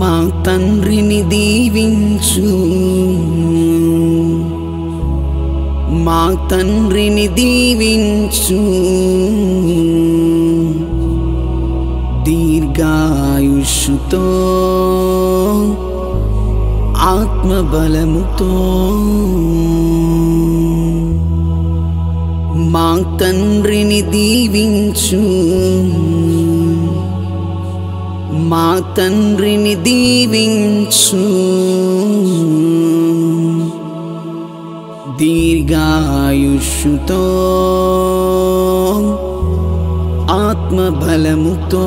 మా తండ్రిని దీవించు, మా తండ్రిని దీవించు, దీర్ఘాయుష్తో ఆత్మబలముతో. మా తండ్రిని దీవించు, మా తండ్రిని దీవించు, దీర్ఘాయుష్తో ఆత్మబలముతో.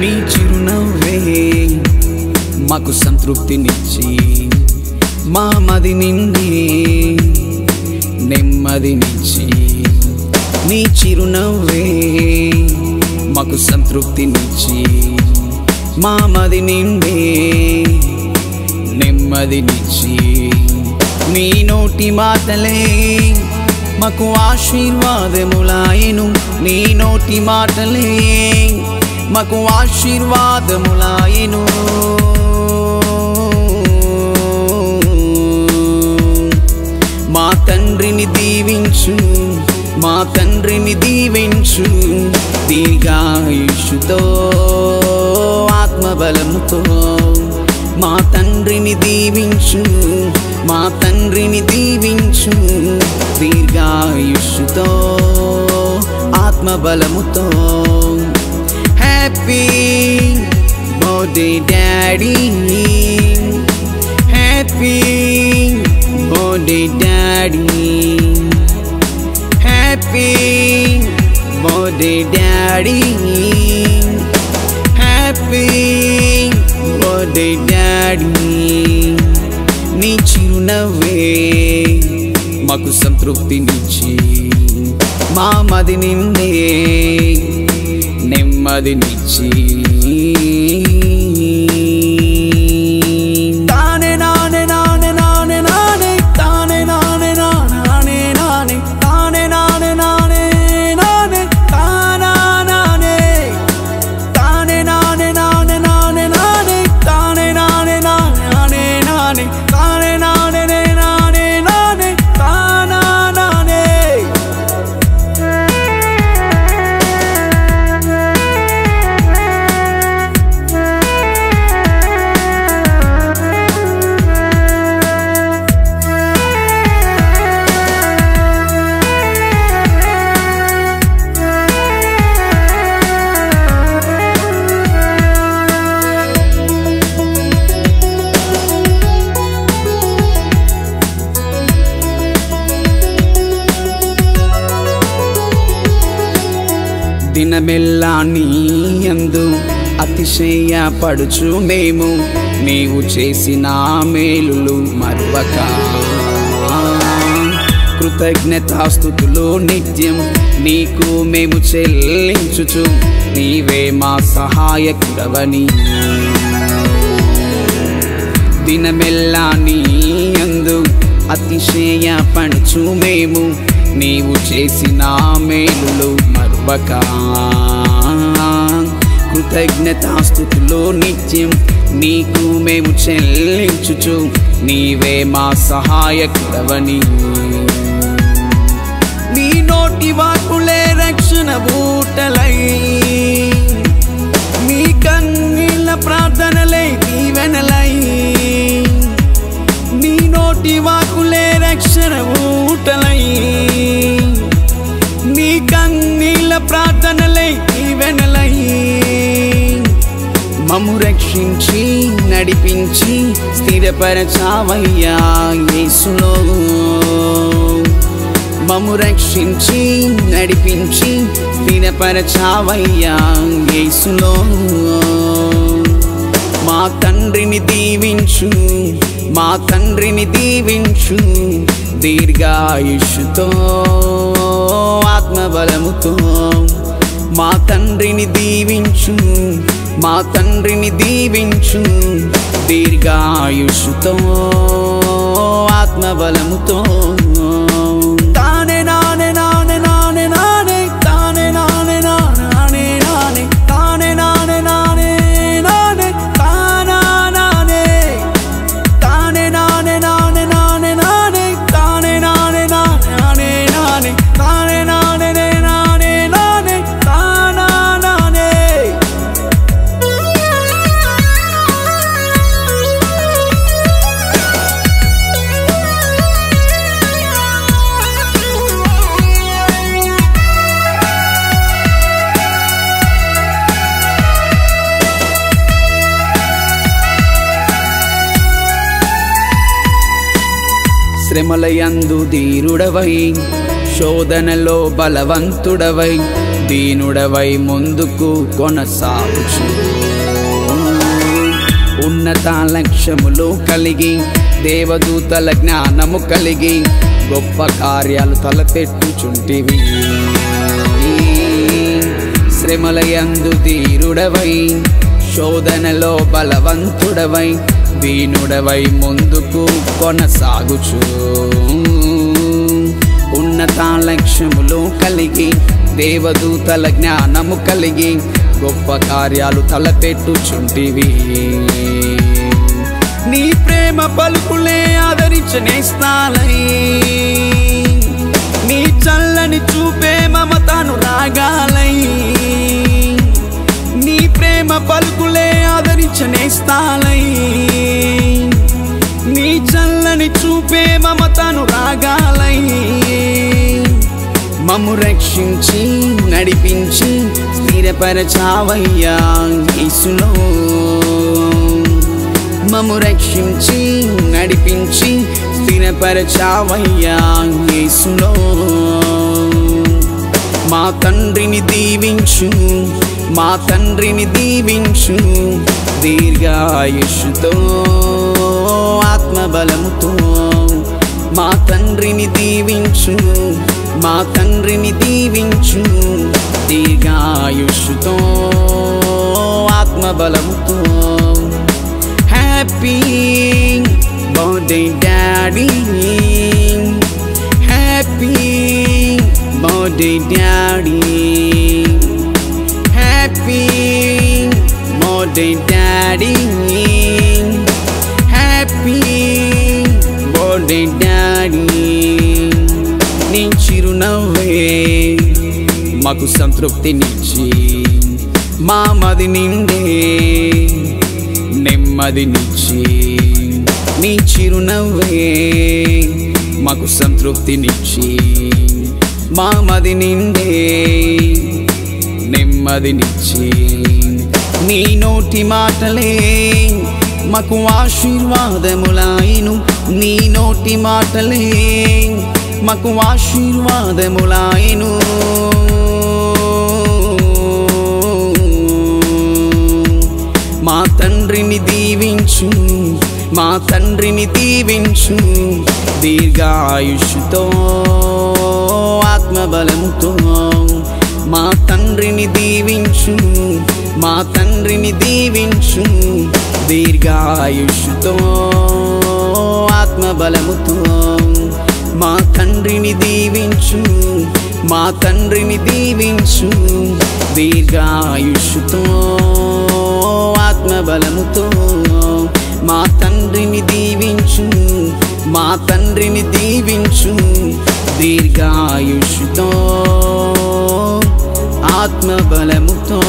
నీ చిరునవ్వే మాకు సంతృప్తినిచ్చి, మా మది నిండి నెమ్మదినిచ్చి. నీ చిరునవ్వే మాకు సంతృప్తినిచ్చి, మా మది నిండి నెమ్మదినిచ్చి. నీ నోటి మాటలే మాకు ఆశీర్వాదములాయెను, నీ నోటి మాటలే మాకు ఆశీర్వాదములాయెను. మా తండ్రిని దీవించు, మా తండ్రిని దీవించు, దీర్ఘాయుష్తో ఆత్మబలముతో. మా తండ్రిని దీవించు, మా తండ్రిని దీవించు, దీర్ఘాయుష్తో ఆత్మబలముతో. Happy birthday daddy, happy birthday daddy, happy birthday daddy, happy birthday daddy. నీ చిరునవ్వే మాకు సంతృప్తినిచ్చి, మా మది నిండే నెమ్మదినిచ్చి. తానే నానే నానే నానే నానే, తానే నానే నానే నానే, తానే నానే నానే నానే, తానా నానే, తానే నానే నానే నానే నానే, తానే నానే నానే నానే, తానే నానే నానే నానే, తానా నానే. దినమెల్లా నీ యందు అతిశయపడుచు మేము, నీవు చేసిన మేలులు మరువక. కృతజ్ఞతాస్తుతులు నిత్యం నీకు మేము చెల్లించుచు, నీవే మా సహాయకుడవని. దినమెల్లా నీ యందు అతిశయపడుచు మేము, నీవు చేసిన మేలులు మరువక. కృతజ్ఞతాస్తుతులు నిత్యం నీకు మేము చెల్లించుచు, నీవే మా సహాయకుడవని. నీ నోటి వాక్కులే రక్షణ బూటలై, నీ కన్నీళ్ళ ప్రార్థనలే దీవెనలై. నీ నోటి వాక్కులే రక్షణ బూటలై, నీ కన్నీళ్ళ ప్రార్థనలై దీవెనలై. మమ్ము రక్షించి నడిపించి స్థిరపరచావయ్యా యేసులో. మమ్ము రక్షించి నడిపించి స్థిరపరచావయ్యా యేసులో. మా తండ్రిని దీవించు, మా తండ్రిని దీవించు, దీర్ఘాయుష్తో ఆత్మబలముతో. మా తండ్రిని దీవించు, మా తండ్రిని దీవించు, దీర్ఘాయుష్తో ఆత్మబలముతో. తానే నానే నానే నానే నానే తానే నానే నానే నానే తానే నానే నానే నానే తానా నానే తానే నానే నానే నానే నానే తానే నానే నానే నానే తానే నానే నానే నానే తానా నానే. శ్రమలయందు ధీరుడవై, శోధనలో బలవంతుడవై, దీనుడవై ముందుకు కొనసాగుచు. ఉన్నత లక్ష్యములు కలిగి, దేవదూతల జ్ఞానము కలిగి, గొప్ప కార్యాలు తలపెట్టుచుంటివి. శ్రమలయందు ధీరుడవై, శోధనలో బలవంతుడవై, దీనుడవై ముందుకు కొనసాగుచు. ఉన్నత లక్ష్యములు కలిగి, దేవదూతల జ్ఞానము కలిగి, గొప్ప కార్యాలు తలపెట్టుచుంటివి. నీ ప్రేమ పలుకులే ఆదరించనేస్తాలై, నీ చల్లని చూపే మమతను రాగాలై. నీ ప్రేమ పలుకులే ఆదరించనేస్తాలై, నీ చల్లని చూపే మమతను రాగాలై. మమ్ము రక్షించి నడిపించి స్థిరపరచావయ్యా యేసులో. మమ్ము రక్షించి నడిపించి స్థిరపరచావయ్యా యేసులో. మా తండ్రిని దీవించు, మా తండ్రిని దీవించు, దీర్ఘాయుష్తో ఆత్మబలముతో. మా తండ్రిని దీవించు, మా తండ్రిని దీవించు, దీర్ఘాయుష్తో ఆత్మబలముతో. Happy birthday daddy, happy birthday daddy, happy birthday daddy, happy birthday daddy. నీ చిరునవ్వే మాకు సంతృప్తినిచ్చి, మా మది నిండే నెమ్మదినిచ్చి. నీ చిరునవ్వే మాకు సంతృప్తినిచ్చి, మా మది నిండే నెమ్మదినిచ్చి. నీ నోటి మాటలే మాకు ఆశీర్వాదములాయిను, నీ నోటి మాటలే మాకు ఆశీర్వాదములాయిను. మా తండ్రిని దీవించు, మా తండ్రిని దీవించు, దీర్ఘాయుష్తో ఆత్మబలముతో. మా తండ్రిని దీవించు, మా తండ్రిని దీవించు, దీర్ఘాయుష్తో ఆత్మబలముతో. మా తండ్రిని దీవించు, మా తండ్రిని దీవించు, దీర్ఘాయుష్తో ఆత్మబలముతో. మా తండ్రిని దీవించు, మా తండ్రిని దీవించు, దీర్ఘాయుష్తో ఆత్మబలముతో.